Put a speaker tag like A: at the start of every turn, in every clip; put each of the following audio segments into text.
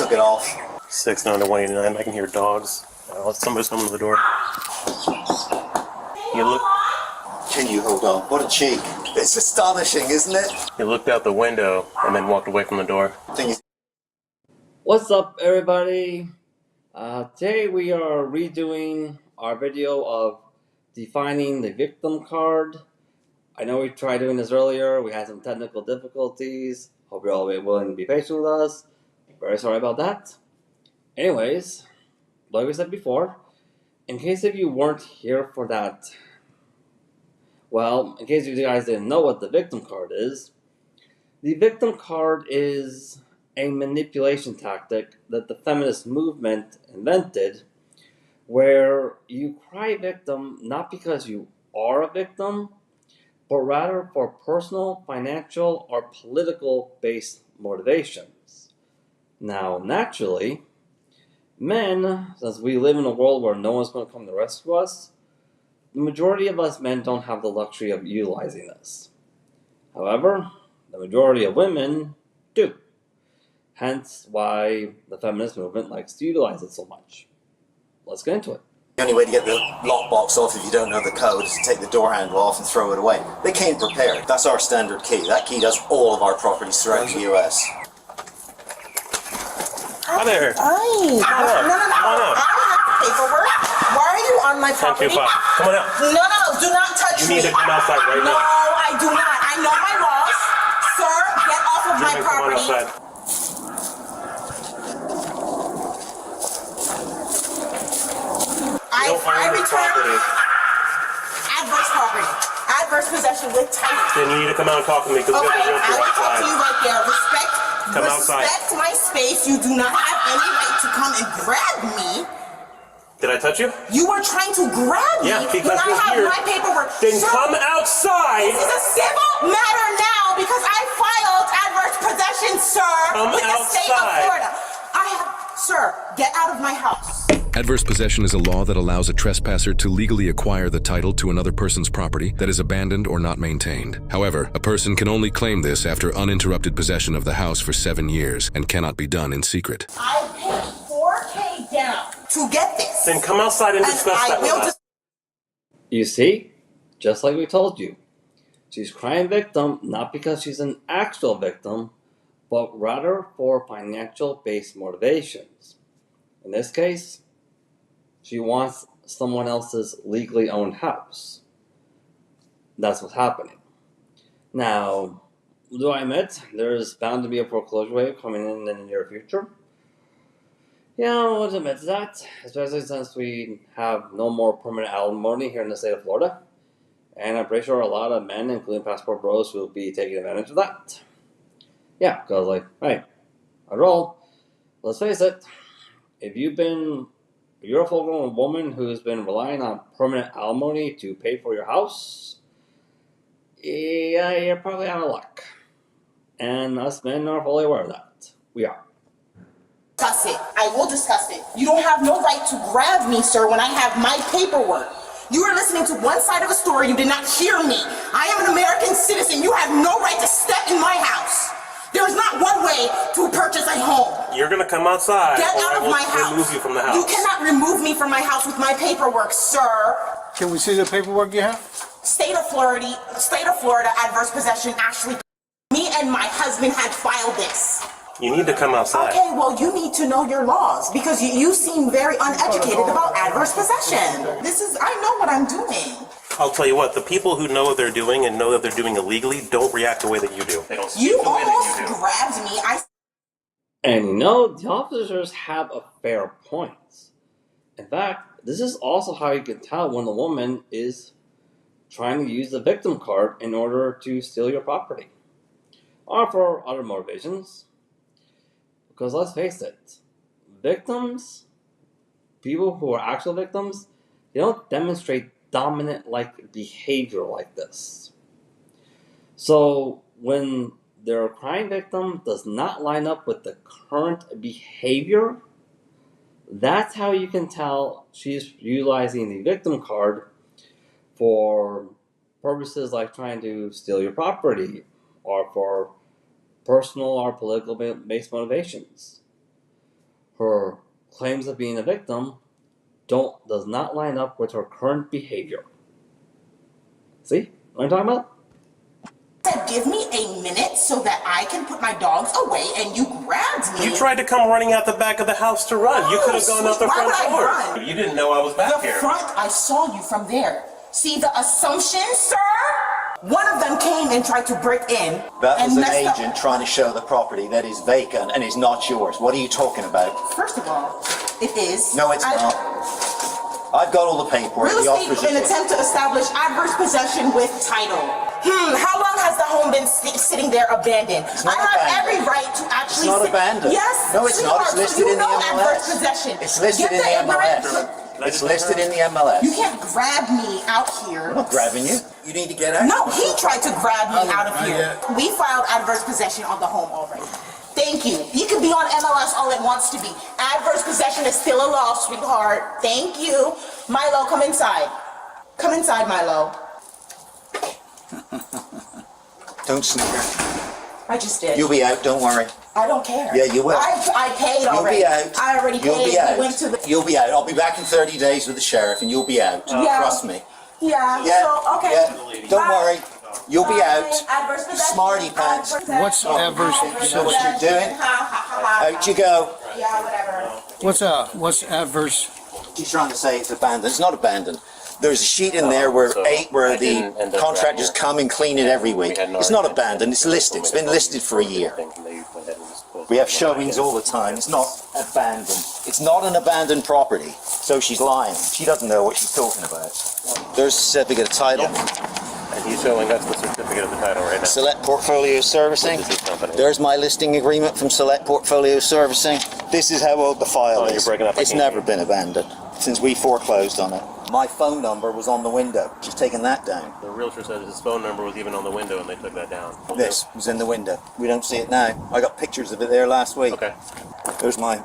A: took it off.
B: 6-9-189. I can hear dogs. Somebody's coming to the door. You look.
A: Can you hold on? What a cheek. It's astonishing, isn't it?
B: He looked out the window and then walked away from the door.
C: What's up, everybody? Today we are redoing our video of defining the victim card. I know we tried doing this earlier. We had some technical difficulties. Hope you're all willing to be patient with us. Very sorry about that. Anyways, like we said before, in case if you weren't here for that, well, in case you guys didn't know what the victim card is, the victim card is a manipulation tactic that the feminist movement invented, where you cry victim not because you are a victim, but rather for personal, financial, or political-based motivations. Now, naturally, men, since we live in a world where no one's going to come to rescue us, the majority of us men don't have the luxury of utilizing this. However, the majority of women do. Hence why the feminist movement likes to utilize it so much. Let's get into it.
A: The only way to get the lockbox off if you don't know the code is to take the door handle off and throw it away. They came prepared. That's our standard key. That key does all of our properties throughout the US.
B: Hi there.
D: Hi. No.
B: Come on up.
D: I don't have paperwork. Why are you on my property?
B: 1025. Come on out.
D: No. Do not touch me.
B: You need to come outside right
D: no,
B: now.
D: No, I do not. I know my laws. Sir, get off of my
B: Jimmy,
D: property.
B: come on outside.
D: I return adverse property. Adverse possession with title.
B: Then you need to come out and talk to me because
D: Okay,
B: we're going to
D: I will talk to you right there.
B: Come outside.
D: Respect my space. You do not have any right to come and grab me.
B: Did I touch you?
D: You were trying to grab me
B: because
D: when I
B: you're
D: have
B: here.
D: my paperwork.
B: Then
D: Sir,
B: come outside.
D: This is a civil matter now because I filed adverse possession, sir, with the state of Florida. Sir, get out of my house.
E: Adverse possession is a law that allows a trespasser to legally acquire the title to another person's property that is abandoned or not maintained. However, a person can only claim this after uninterrupted possession of the house for 7 years and cannot be done in secret.
D: I paid $4,000 down to get this.
B: Then come outside and discuss that with us.
C: You see? Just like we told you. She's crying victim not because she's an actual victim, but rather for financial-based motivations. In this case, she wants someone else's legally owned house. That's what's happening. Now, do I admit there's bound to be a foreclosure wave coming in the near future? Yeah, I'll admit to that, especially since we have no more permanent alimony here in the state of Florida. And I'm pretty sure a lot of men, including passport bros, will be taking advantage of that. Yeah, because hey, after all, let's face it, if you're a full-grown woman who's been relying on permanent alimony to pay for your house, yeah, you're probably out of luck. And us men are fully aware of that. We are.
D: Discuss it. I will discuss it. You don't have no right to grab me, sir, when I have my paperwork. You are listening to one side of a story. You did not hear me. I am an American citizen. You have no right to step in my house. There is not one way to purchase a home.
B: You're going to come outside.
D: Get out of my house.
B: Remove you from the house.
D: You cannot remove me from my house with my paperwork, sir.
F: Can we see the paperwork you have?
D: State of Florida, adverse possession. Actually, me and my husband had filed this.
B: You need to come outside.
D: Okay, well, you need to know your laws because you seem very uneducated about adverse possession. I know what I'm doing.
B: I'll tell you what, the people who know what they're doing and know that they're doing illegally don't react the way that you do. They don't speak
D: You
B: the way
D: almost
B: that you do.
D: grabbed me.
C: And you know, the officers have a fair point. In fact, this is also how you can tell when a woman is trying to use the victim card in order to steal your property. Or for other motivations. Because let's face it, victims, people who are actual victims, they don't demonstrate dominant-like behavior like this. So when their crime victim does not line up with the current behavior, that's how you can tell she's utilizing the victim card for purposes like trying to steal your property or for personal or political based motivations. her claims of being a victim does not line up with her current behavior. See what I'm talking about?
D: Said, give me a minute so that I can put my dogs away, and you grabbed me.
B: You tried to come running out the back of the house to run. You could have gone out the
D: Why
B: front
D: would I
B: door.
D: run?
B: You didn't know I was back
D: The
B: here.
D: front, I saw you from there. See the assumption, sir? One of them came and tried to break in.
A: That
D: and
A: was an
D: messed up-
A: agent trying to show the property that is vacant and is not yours. What are you talking about?
D: First of all, it is.
A: No, it's not. I've got all the paperwork.
D: Real
A: The
D: estate
A: offers
D: in
A: are-
D: attempt to establish adverse possession with title. How long has the home been sitting there abandoned?
A: not
D: I have
A: abandoned.
D: every right to actually.
A: It's not
D: sit-
A: abandoned.
D: Yes.
A: No, it's not. It's
D: sweetheart, so
A: listed
D: you
A: in the
D: know
A: MLS.
D: adverse possession.
A: It's listed
D: Get
A: in the
D: ignorant-
A: MLS. It's listed in the MLS.
D: You can't grab me out here.
A: I'm not grabbing you. You need to get out.
D: No, he tried to grab me out of
F: not
D: here.
F: yet.
D: We filed adverse possession on the home already. Thank you. He could be on MLS all it wants to be. Adverse possession is still a law, sweetheart. Thank you. Milo, come inside. Come inside, Milo.
A: Don't snicker.
D: I just did.
A: You'll be out. Don't worry.
D: I don't care.
A: Yeah, you will.
D: I paid
A: You'll
D: already.
A: be out.
D: I already
A: You'll
D: paid.
A: be out.
D: We went to the.
A: You'll be out. I'll be back in 30 days with the sheriff, and you'll be out.
D: Yeah.
A: Trust me.
D: Yeah.
A: Yeah.
D: So okay.
A: Yeah. Don't
D: Bye.
A: worry. You'll be
D: Bye.
A: out.
D: Adverse possession.
A: Smarty pants.
F: What's adverse
A: You know what you're doing? Out you go.
D: Yeah, whatever.
F: What's adverse?
A: She's trying to say it's abandoned. It's not abandoned. There's a sheet in there where
B: so
A: where
B: I didn't end
A: the
B: up
A: contractors
B: right here.
A: come and clean it every week.
B: We had no
A: It's not
B: idea.
A: abandoned. It's listed. It's been listed for a year. We have showings all the time. It's not abandoned. It's not an abandoned property. So she's lying. She doesn't know what she's talking about. There's a certificate of title.
B: And he's showing us the certificate of the title right now.
A: Select Portfolio Servicing.
B: This is his company.
A: There's my listing agreement from Select Portfolio Servicing. This is how old the file
B: Oh, you're
A: is.
B: breaking up. I
A: It's
B: can't
A: never
B: hear.
A: been abandoned since we foreclosed on it. My phone number was on the window. She's taken that down.
B: The realtor says his phone number was even on the window and they took that down.
A: This was in the window. We don't see it now. I got pictures of it there last week.
B: Okay.
A: There's my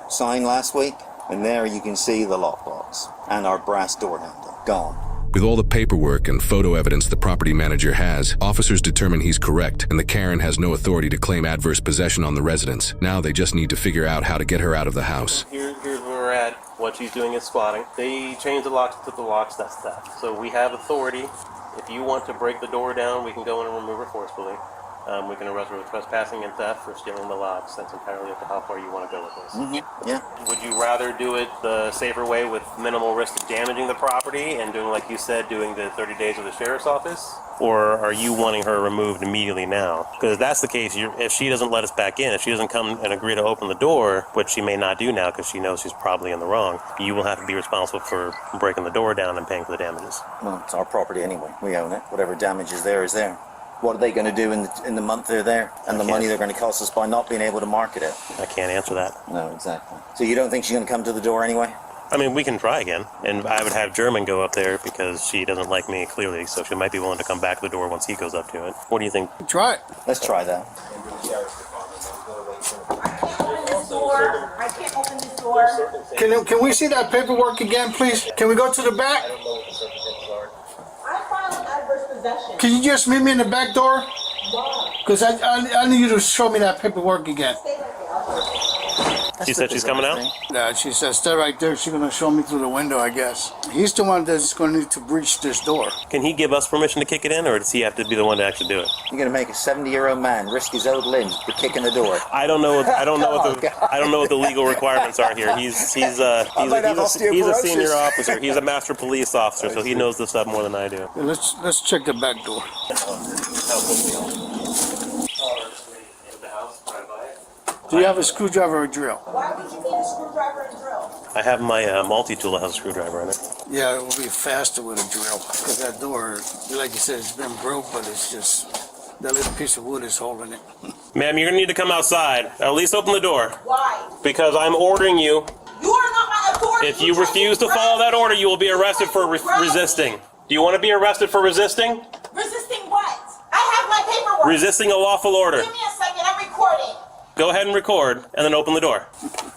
A: sign last week, and there you can see the lockbox and our brass door handle. Gone.
E: With all the paperwork and photo evidence the property manager has, officers determine he's correct and the Karen has no authority to claim adverse possession on the residence. Now they just need to figure out how to get her out of the house.
B: Here's where we're at. What she's doing is squatting. They changed the locks, took the locks, that's theft. So we have authority. If you want to break the door down, we can go in and remove her forcefully. We can arrest her with trespassing and theft for stealing the locks. That's entirely up to how far you want to go with this.
A: Yeah.
B: Would you rather do it the safer way with minimal risk of damaging the property and doing, like you said, doing the 30 days with the sheriff's office? Or are you wanting her removed immediately now? Because if that's the case, if she doesn't let us back in, if she doesn't come and agree to open the door, which she may not do now because she knows she's probably in the wrong, you will have to be responsible for breaking the door down and paying for the damages.
A: Well, it's our property anyway. We own it. Whatever damage is there is there. What are they going to do in the month they're there? And the money they're going to cost us by not being able to market it?
B: I can't answer that.
A: No, exactly. So you don't think she's going to come to the door anyway?
B: I mean, we can try again. And I would have German go up there because she doesn't like me, clearly, so she might be willing to come back to the door once he goes up to it. What do you think?
F: Try it.
A: Let's try that.
D: I can't open this door.
F: Can we see that paperwork again, please? Can we go to the back?
D: I filed adverse possession.
F: Can you just meet me in the back door? Because I need you to show me that paperwork again.
B: She said she's coming out?
F: She says, stay right there. She's going to show me through the window, I guess. He's the one that's going to need to breach this door.
B: Can he give us permission to kick it in, or does he have to be the one to actually do it?
A: You're going to make a 70-year-old man risk his old limbs for kicking the door.
B: I don't know. I don't know what the
A: Come on,
B: I don't know what the legal requirements are here. He's a senior officer. He's a master police officer, so he knows this stuff more than I do.
F: Yeah, let's check the back door. Do you have a screwdriver or drill?
D: Why would you need a screwdriver and drill?
B: I have my multi-tool that has a screwdriver in it.
F: Yeah, it will be faster with a drill. Because that door, like you said, it's been broke, but it's just that little piece of wood is holding it.
B: Ma'am, you're gonna need to come outside. At least open the door.
D: Why?
B: Because I'm ordering you.
D: You are not my authority.
B: If you refuse to follow that order, you will be arrested for resisting. Do you want to be arrested for resisting?
D: Resisting what? I have my paperwork.
B: Resisting a lawful order.
D: Give me a second. I'm recording.
B: Go ahead and record, and then open the door.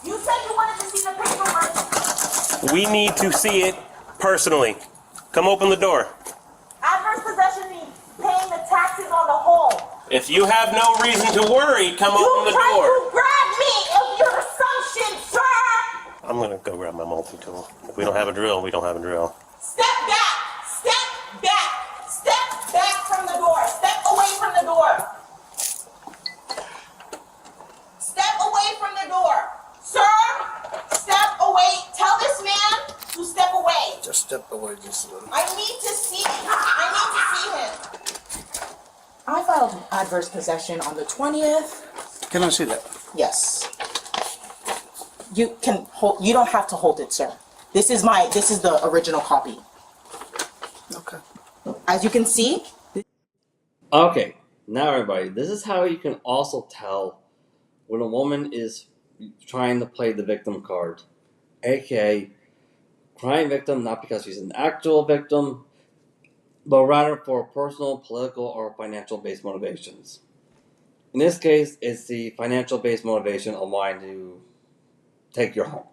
D: You said you wanted to see the paperwork.
B: We need to see it personally. Come open the door.
D: Adverse possession means paying the taxes on the home.
B: If you have no reason to worry, come
D: You
B: open the
D: tried
B: door.
D: to grab me of your assumptions,
B: I'm gonna go grab my multi-tool. If we don't have a drill, we don't have a drill.
D: Step back! Step back! Step back from the door! Step away from the door! Step away from the door! Sir! Step away! Tell this man to step away!
F: Just step away just a little.
D: I need to see him! I filed adverse possession on the 20th.
F: Can I see that?
D: Yes. You can hold, you don't have to hold it, sir. This is the original copy.
F: Okay.
D: As you can see,
C: Okay, now everybody, this is how you can also tell when a woman is trying to play the victim card, aka crime victim not because she's an actual victim, but rather for personal, political, or financial based motivations. In this case, it's the financial based motivation of wanting to take your home.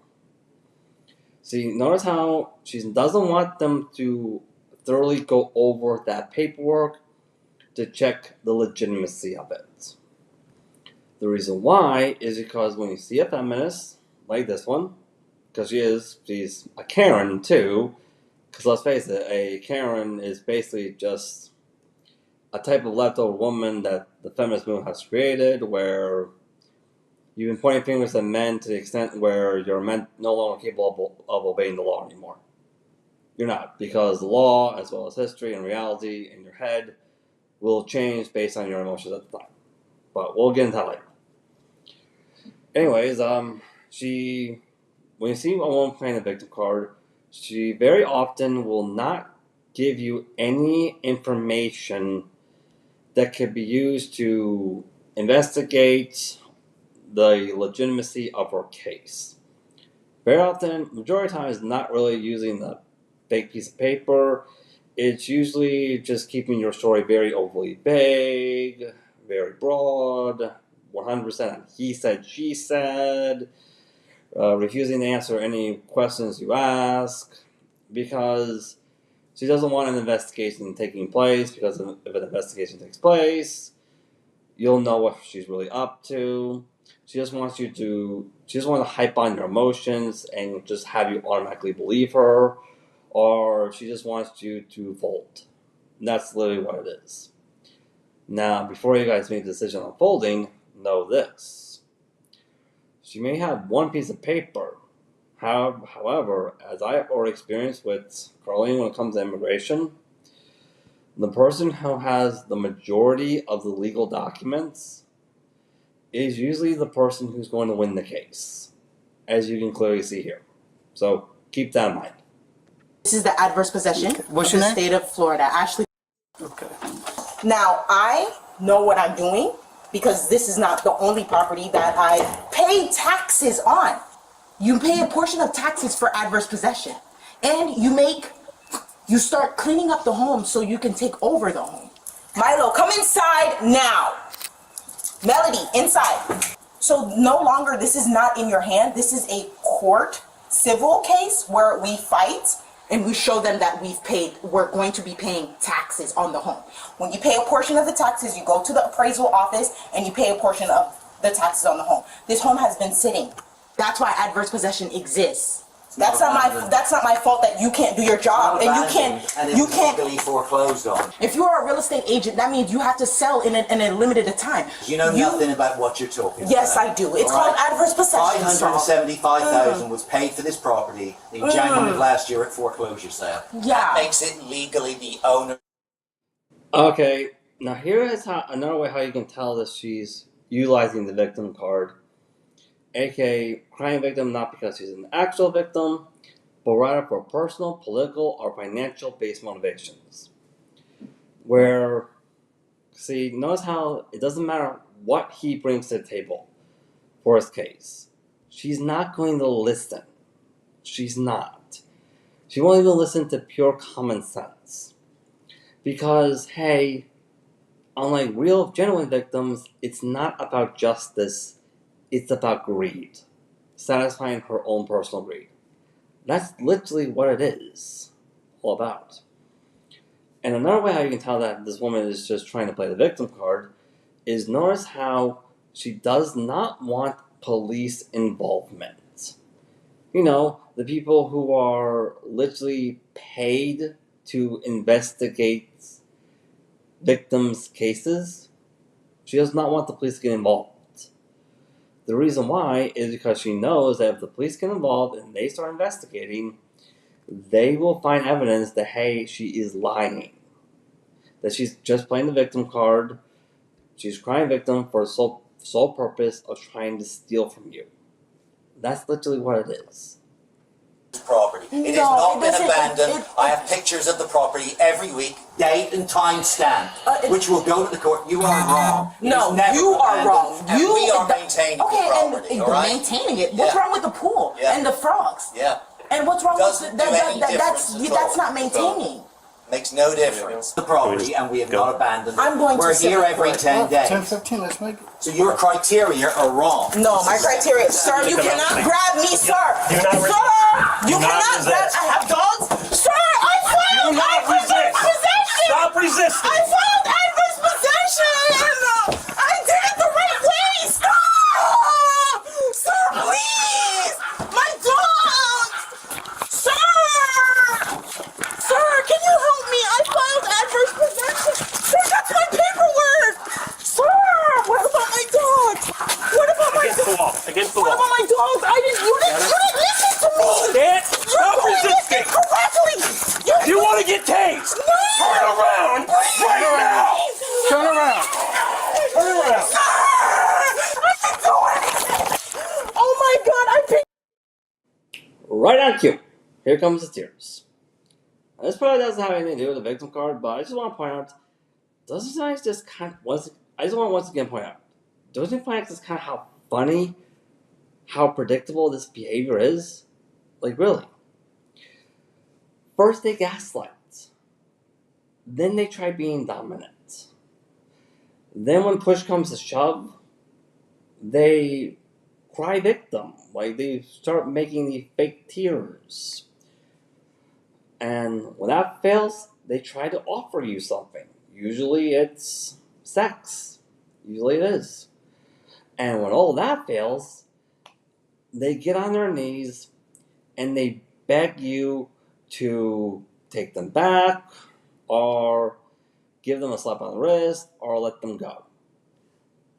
C: See, notice how she doesn't want them to thoroughly go over that paperwork to check the legitimacy of it. The reason why is because when you see a feminist like this one, because she's a Karen too, because let's face it, a Karen is basically just a type of leftover woman that the feminist movement has created, where you've been pointing fingers at men to the extent where you're men no longer capable of obeying the law anymore. You're not, because the law, as well as history and reality in your head, will change based on your emotions at the time. But we'll get into that later. Anyways, when you see a woman playing the victim card, she very often will not give you any information that can be used to investigate the legitimacy of her case. Very often, majority of the time, is not really using the fake piece of paper. It's usually just keeping your story very overly vague, very broad, 100% he said, she said, refusing to answer any questions you ask, because she doesn't want an investigation taking place, because if an investigation takes place, you'll know what she's really up to. She just wants to hype on your emotions and just have you automatically believe her, or she just wants you to fold. And that's literally what it is. Now, before you guys make a decision on folding, know this. She may have one piece of paper. However, as I have already experienced with Carlene when it comes to immigration, the person who has the majority of the legal documents is usually the person who's going to win the case, as you can clearly see here. So keep that in mind.
D: this is the adverse possession
F: What's
D: of
F: your
D: the
F: name?
D: state of Florida. Ashley.
F: Okay.
D: Now, I know what I'm doing because this is not the only property that I pay taxes on. You pay a portion of taxes for adverse possession. And you start cleaning up the home so you can take over the home. Milo, come inside now. Melody, inside. So no longer, this is not in your hand. This is a court civil case where we fight and we show them that we're going to be paying taxes on the home. When you pay a portion of the taxes, you go to the appraisal office and you pay a portion of the taxes on the home. This home has been sitting. That's why adverse possession exists. That's not my fault that you can't do your job and you can't
A: legally foreclosed on.
D: If you are a real estate agent, that means you have to sell in a limited time.
A: You know nothing about what you're talking
D: Yes,
A: about.
D: I do. It's
A: All
D: called
A: right?
D: adverse possession.
A: $575,000 was paid for this property in January of last year at foreclosure sale.
D: Yeah.
A: That makes it legally the owner.
C: Okay, now here is another way how you can tell that she's utilizing the victim card, aka crime victim not because she's an actual victim, but rather for personal, political, or financial based motivations. Where, see, notice how it doesn't matter what he brings to the table for his case. She's not going to listen. She's not. She won't even listen to pure common sense. Because, hey, unlike real, genuine victims, it's not about justice, it's about greed. Satisfying her own personal greed. That's literally what it is all about. And another way how you can tell that this woman is just trying to play the victim card is notice how she does not want police involvement. You know, the people who are literally paid to investigate victims' cases. She does not want the police to get involved. The reason why is because she knows that if the police get involved and they start investigating, they will find evidence that, hey, she is lying. That she's just playing the victim card. She's a crime victim for the sole purpose of trying to steal from you. That's literally what it is.
A: Property. It has
D: No,
A: not
D: it
A: been
D: doesn't-
A: abandoned. I have pictures of the property every week, date and time stamped, which will go to the court. You are wrong. It
D: No,
A: is never
D: you are
A: abandoned,
D: wrong.
A: And
D: You
A: we are
D: the-
A: maintaining
D: okay,
A: the property.
D: and
A: all right?
D: maintaining it. What's
A: Yeah.
D: wrong with the pool
A: Yeah.
D: and the frogs?
A: Yeah.
D: And what's wrong
A: Doesn't
D: with
A: do any
D: that's
A: difference at
D: that's
A: all.
D: not maintaining.
A: Makes no difference. The property, and we have
B: Go.
A: not abandoned it.
D: I'm going to
A: We're here
D: civil
A: every
D: court.
A: 10 days.
F: 10:15, let's make it.
A: So your criteria are wrong.
D: No, my criteria, sir. You cannot grab me, sir.
B: Do not resist.
D: Sir, you
B: Do not
D: cannot grab.
B: resist.
D: I have dogs. Sir, I filed adverse possession.
B: Stop resisting!
D: I filed adverse possession. I did it the right way. Stop, sir, please. My dogs, sir. Sir, can you help me? I filed adverse possession. Sir, that's my paperwork. Sir, what about my dogs? What about my
B: Against the
D: dogs?
B: wall. Against the
D: What
B: wall.
D: about my dogs? You didn't listen to me.
B: Stand.
D: You're
B: Stop
D: doing it
B: resisting!
D: incorrectly.
B: You want to get tased?
D: No.
B: Turn around right now!
F: Turn around.
B: Turn around!
D: I can do it. Oh my God, I picked.
C: Right on cue. Here comes the tears. Now, this probably doesn't have anything to do with the victim card, but I just want to point out, doesn't you guys just kind of, I just want to once again point out, don't you find just kind of how funny, how predictable this behavior is? Like, really. First they gaslight. Then they try being dominant. Then when push comes to shove, they cry victim. Like, they start making these fake tears. And when that fails, they try to offer you something. Usually it's sex. Usually it is. And when all that fails, they get on their knees and they beg you to take them back or give them a slap on the wrist or let them go.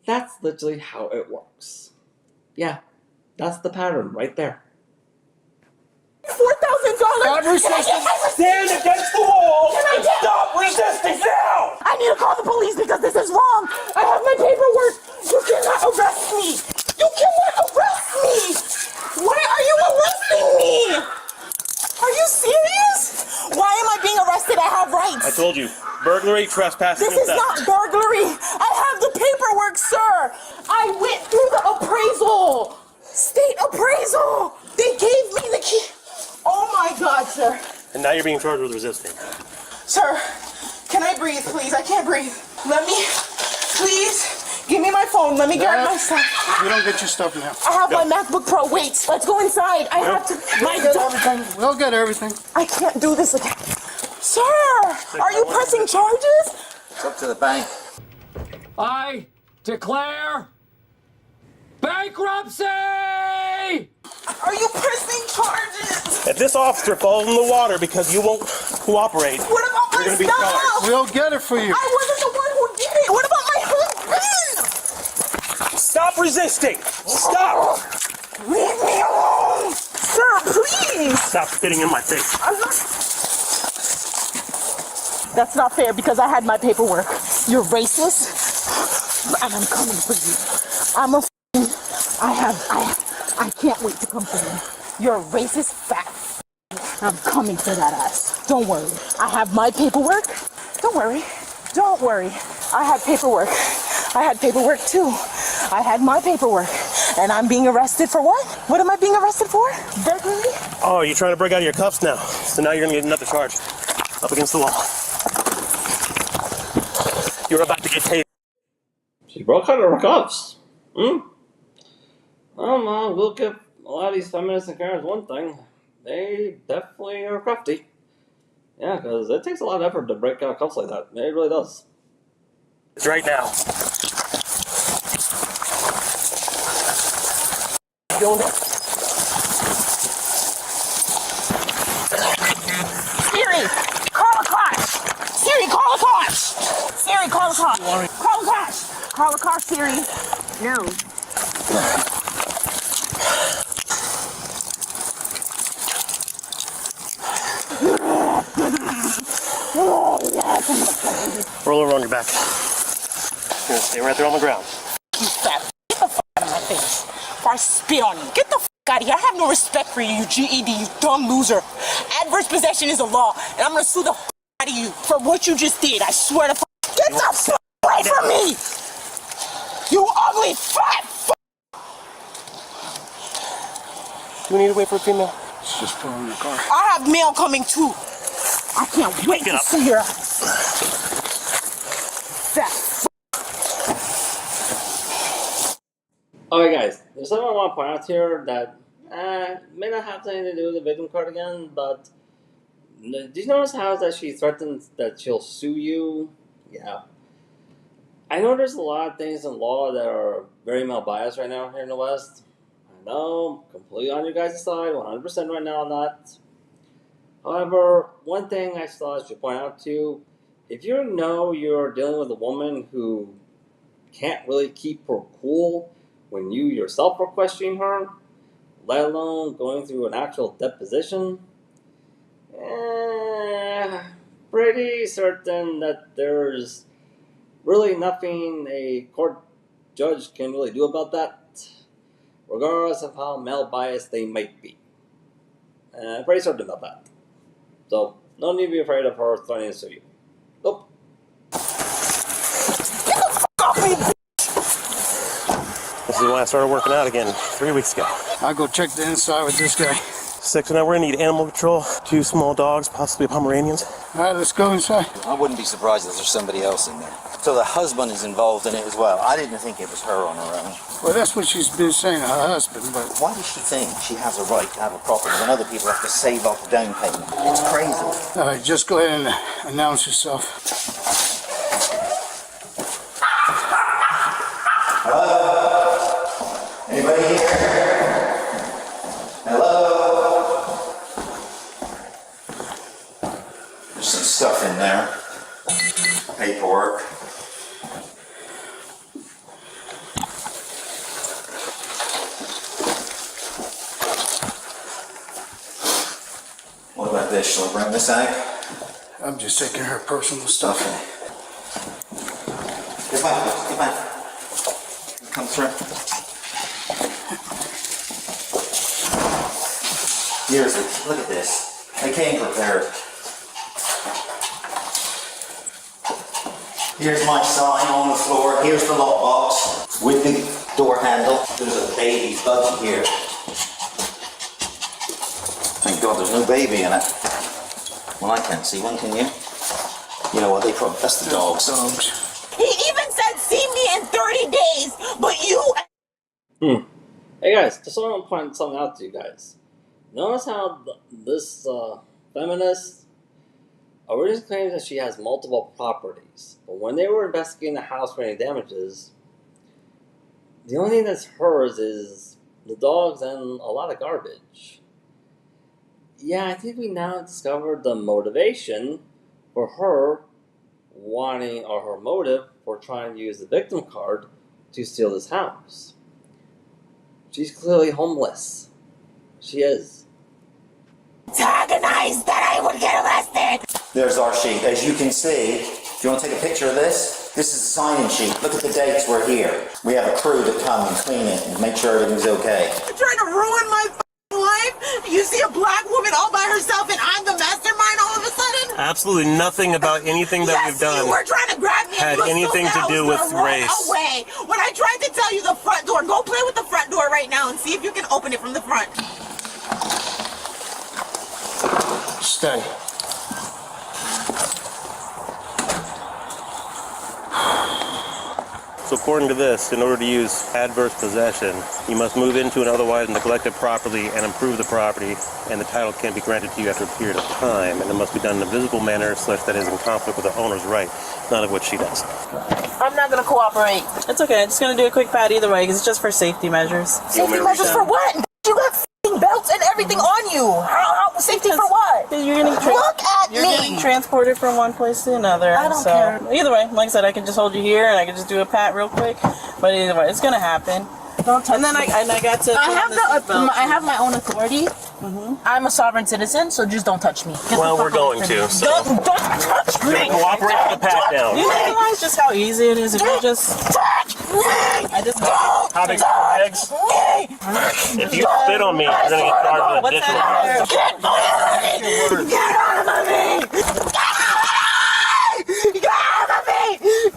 C: That's literally how it works. Yeah, that's the pattern right there.
D: $4,000.
F: Adverse possession.
B: Stand against the wall and stop resisting now!
D: I need to call the police because this is wrong. I have my paperwork. You cannot arrest me. You cannot arrest me. Why are you arresting me? Are you serious? Why am I being arrested? I have rights.
B: I told you, burglary, trespassing,
D: This is
B: and theft.
D: not burglary. I have the paperwork, sir. I went through the appraisal. State appraisal. They gave me the key. Oh my God, sir.
B: And now you're being charged with resisting.
D: Sir, can I breathe, please? I can't breathe. Let me, please, give me my phone. Let me grab my stuff.
F: You don't get your stuff now.
D: I have my MacBook Pro. Wait, let's go inside. I have to. My
F: Get
D: dog.
F: everything. We'll get everything.
D: I can't do this again. Sir, are you pressing charges?
A: It's up to the bank.
G: I declare bankruptcy!
D: Are you pressing charges?
B: If this officer falls in the water because you won't cooperate,
D: What about
B: You're
D: my
B: gonna be
D: stuff?
F: We'll get it for you.
D: I wasn't the one who did it. What about my husband?
B: stop resisting! Stop!
D: Leave me alone. Sir, please.
B: Stop spitting in my face.
D: I'm not. That's not fair because I had my paperwork. You're racist, and I'm coming for you. I'm a. I can't wait to come for you. You're a racist fat. I'm coming for that ass. Don't worry. I have my paperwork. Don't worry. Don't worry. I had paperwork. I had paperwork too. I had my paperwork. And I'm being arrested for what? What am I being arrested for? Burglary?
B: Oh, you're trying to break out of your cuffs now. So now you're gonna get another charge. Up against the wall. You're about to get tased.
C: She broke out of her cuffs. Well, we'll give a lot of these feminists and Karens one thing. They definitely are crafty. Yeah, because it takes a lot of effort to break out cuffs like that. It really does.
B: It's right now.
D: a car. Call a car. Call a car, Siri. No.
B: Roll over on your back. You're gonna stay right there on the ground.
D: You fat. Get the fuck out of my face. Before I spit on you. Get the fuck out of here. I have no respect for you, you GED, you dumb loser. Adverse possession is a law, and I'm gonna sue the fuck out of you for what you just did. I swear to fuck. Get the fuck away from me! You ugly fat fuck!
B: Do we need to wait for a female?
F: Let's just put her in the car.
D: I have mail coming too. I can't wait to see your ass. Fat fuck.
C: Alright guys, there's something I want to point out here that may not have something to do with the victim card again, but did you notice how that she threatens that she'll sue you? Yeah. I know there's a lot of things in law that are very male biased right now here in the West. I know, completely on your guys' side, 100% right now on that. However, one thing I still should point out to you, if you know you're dealing with a woman who can't really keep her cool when you yourself are questioning her, let alone going through an actual deposition, pretty certain that there's really nothing a court judge can really do about that, regardless of how male biased they might be. Pretty certain about that. So, no need to be afraid of her threatening to sue you. Nope.
B: This is when I started working out again 3 weeks ago.
F: I'll go check the inside with this guy.
B: 6 and now we're gonna need animal control, 2 small dogs, possibly Pomeranians.
F: All right, let's go inside.
A: I wouldn't be surprised if there's somebody else in there. So the husband is involved in it as well. I didn't think it was her on her own.
F: Well, that's what she's been saying to her husband, but
A: Why does she think she has a right to have a property when other people have to save up the down payment? It's crazy.
F: all right, just go ahead and announce yourself.
A: Anybody here? Hello? There's some stuff in there. Paperwork. What about this? Shall I bring this out?
F: I'm just taking her personal stuff.
A: Get back. Get back. Come through. Here's it. Look at this. They came prepared. Here's my sign on the floor. Here's the lockbox with the door handle. There's a baby buggy here. Thank God there's no baby in it. Well, I can't see one, can you? You know what? They probably, that's the dogs.
F: Dogs.
D: He even said see me in 30 days, but you...
C: Hey guys, just want to point something out to you guys. Notice how this feminist originally claims that she has multiple properties, but when they were investigating the house for any damages, the only thing that's hers is the dogs and a lot of garbage. Yeah, I think we now discovered the motivation for her wanting, or her motive for trying to use the victim card to steal this house. She's clearly homeless. She is.
D: Antagonized that I would get arrested.
A: There's our sheet. As you can see, if you want to take a picture of this, this is a sign-in sheet. Look at the dates we're here. We have a crew that come and clean it and make sure everything's okay.
D: You're trying to ruin my life? You see a black woman all by herself and I'm the mastermind all of a sudden?
B: Absolutely nothing about anything that we've done
D: You were trying to grab me
B: had
D: and you
B: anything to do with race.
D: Away. When I tried to tell you the front door, go play with the front door right now and see if you can open it from the front.
F: Stay.
B: So according to this, in order to use adverse possession, you must move into an otherwise neglected property and improve the property, and the title can be granted to you after a period of time, and it must be done in a visible manner such that it is in conflict with the owner's right, none of which she does.
H: I'm not gonna cooperate. It's okay. I'm just gonna do a quick pat either way because it's just for safety measures.
D: Safety measures for what? You got f***ing belts and everything on you. How Safety for what?
H: You're getting
D: Look at
H: You're
D: me.
H: getting transported from one place to another.
D: I don't
H: so
D: care.
H: either way, like I said, I can just hold you here and I can just do a pat real quick. But either way, it's gonna happen.
D: Don't touch
H: And then
D: me.
H: I got to.
D: I have my own authority. I'm a sovereign citizen, so just don't touch me. Get
B: Well,
D: the
B: we're
D: fuck away
B: going
D: from
B: to.
D: me.
B: So
D: Don't touch me.
B: cooperate with the pat down.
H: You realize just how easy it is if you just.
D: Touch me.
H: I just.
B: How big are your legs? If you spit on me, you're gonna get charged with
H: What's
B: additional.
H: that?
D: Get out of me. Get out of me.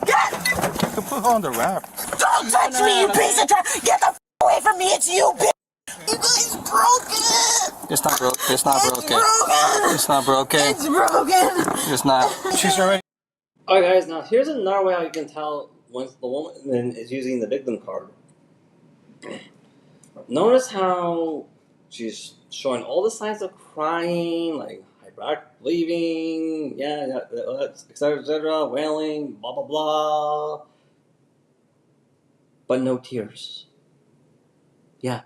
D: Get.
F: Put on the wrap.
D: Don't touch me, you piece of trash. Get the away from me. It's you, bitch. You guys broke it.
F: It's not broke. It's not broken.
D: Broken.
F: It's not broken.
D: It's broken.
F: It's not. She's already.
C: Alright guys, now here's another way how you can tell when the woman is using the victim card. Notice how she's showing all the signs of crying, like bleeding, etc., wailing, blah blah blah. But no tears. Yeah.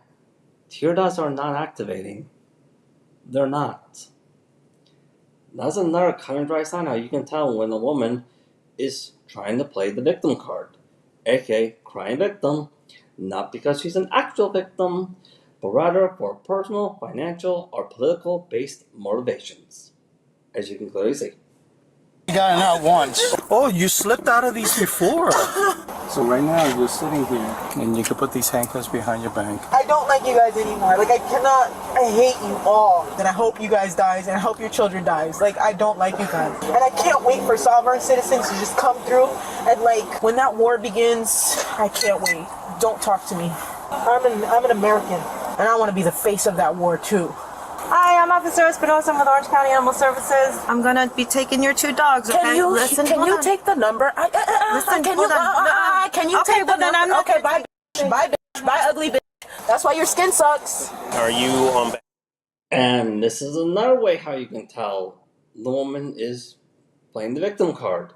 C: Tear ducts are not activating. They're not. That's another cut and dry sign how you can tell when a woman is trying to play the victim card, aka crying victim, not because she's an actual victim, but rather for personal, financial, or political based motivations, as you can clearly see.
F: You got it out once. Oh, you slipped out of these before. So right now you're sitting here, and you can put these handcuffs behind your back.
H: I don't like you guys anymore. Like, I hate you all. And I hope you guys dies, and I hope your children dies. Like, I don't like you guys. And I can't wait for sovereign citizens to just come through. And like, when that war begins, I can't wait. Don't talk to me. I'm an American, and I want to be the face of that war too.
I: Hi, I'm Officer Espinosa with Orange County Animal Services. I'm gonna be taking your 2 dogs, okay?
D: Can you
I: hold on.
D: take the number?
I: Listen,
D: Can
I: hold on.
D: can you
I: Okay,
D: take the
I: well, then
D: number?
I: I'm not
D: Okay, bye, bitch. Bye, bitch. Bye, ugly bitch. That's why your skin sucks.
B: Are you on?
C: And this is another way how you can tell the woman is playing the victim card,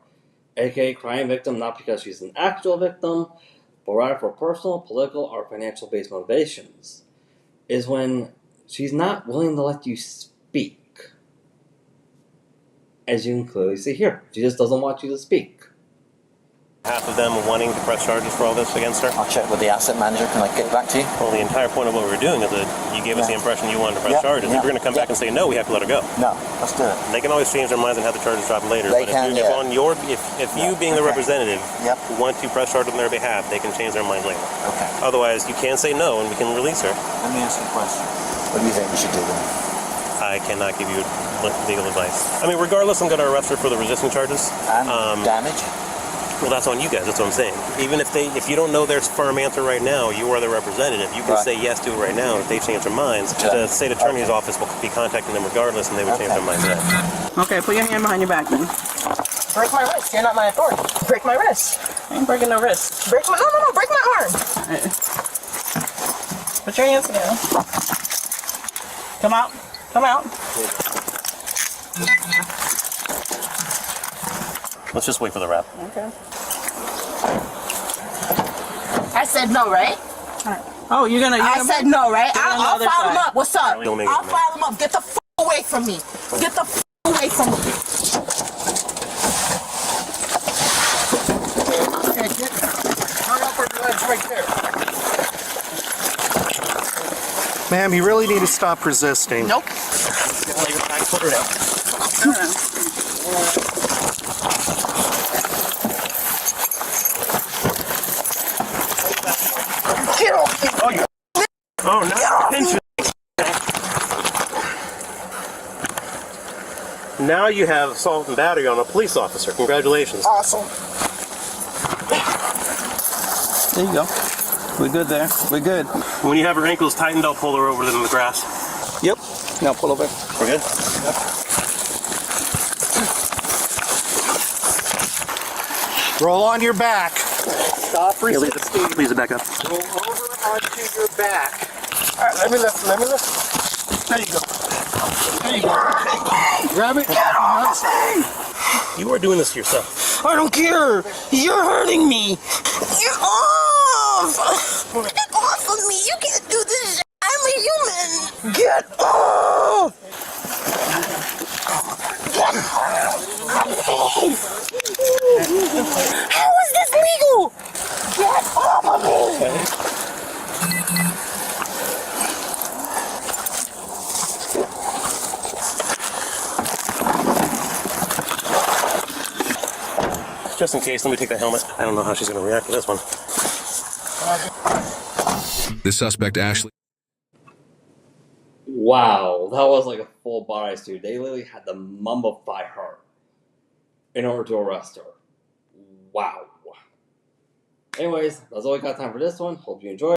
C: aka crying victim not because she's an actual victim, but rather for personal, political, or financial based motivations, is when she's not willing to let you speak. As you can clearly see here, she just doesn't want you to speak.
B: Half of them wanting to press charges for all this against her?
A: I'll check with the asset manager. Can I get back to you?
B: Well, the entire point of what we were doing is that you gave us the impression you wanted to press charges. If we're going to come back and say no, we have to let her go.
A: No, let's do it.
B: They can always change their minds and have the charges dropped later.
A: They
B: but
A: can,
B: if you being the representative want to press charges on their behalf, they can change their minds later.
A: Okay.
B: Otherwise, you can say no and we can release her.
A: Let me ask you a question. What do you think we should do then?
B: I cannot give you legal advice. I mean, regardless, I'm going to arrest her for the resisting charges.
A: And damage?
B: Well, that's on you guys. That's what I'm saying. Even if you don't know their firm answer right now, you are the representative. You can say yes to it right now. If they change their minds, the state attorney's office will be contacting them regardless, and they would change their minds then.
H: Okay, put your hand behind your back then.
D: Break my wrist. You're not my authority. Break my wrist.
H: I ain't breaking no wrist.
D: Break my no. Break my arm.
H: Put your hands together. Come out. Come out.
B: Let's just wait for the wrap.
H: Okay.
D: I said no, right?
H: Oh, you're gonna.
D: I said no, right?
H: Get on the
D: I'll
H: other
D: file him
H: side.
D: up. What's up?
B: We'll make
D: I'll
B: it, man.
D: file him up. Get the f away from me. Get the f away from me.
J: Ma'am, you really need to stop resisting.
D: Nope. Get off me.
B: Oh, no. Pinch it. Now you have assault and battery on a police officer. Congratulations.
D: Awesome.
F: There you go. We're good there. We're good.
B: When you have her ankles tightened, I'll pull her over in the grass.
F: Yep. Now pull over.
B: We're good?
J: Roll on your back.
F: Stop resisting.
B: Please back up.
F: Roll over onto your back. All right, let me lift. Let me lift. There you go. There you go. Grab it.
D: Get off me.
B: You are doing this to yourself.
D: I don't care. You're hurting me. Get off. Get off of me. You can't do this shit. I'm a human. Get off. How is this legal? Get off of me!
B: Just in case, let me take the helmet. I don't know how she's going to react to this one.
E: The suspect, Ashley.
C: Wow, that was like a full body suit. They literally had to mummify her in order to arrest her. Wow. Anyways, that's all we got time for this one. Hope you enjoyed.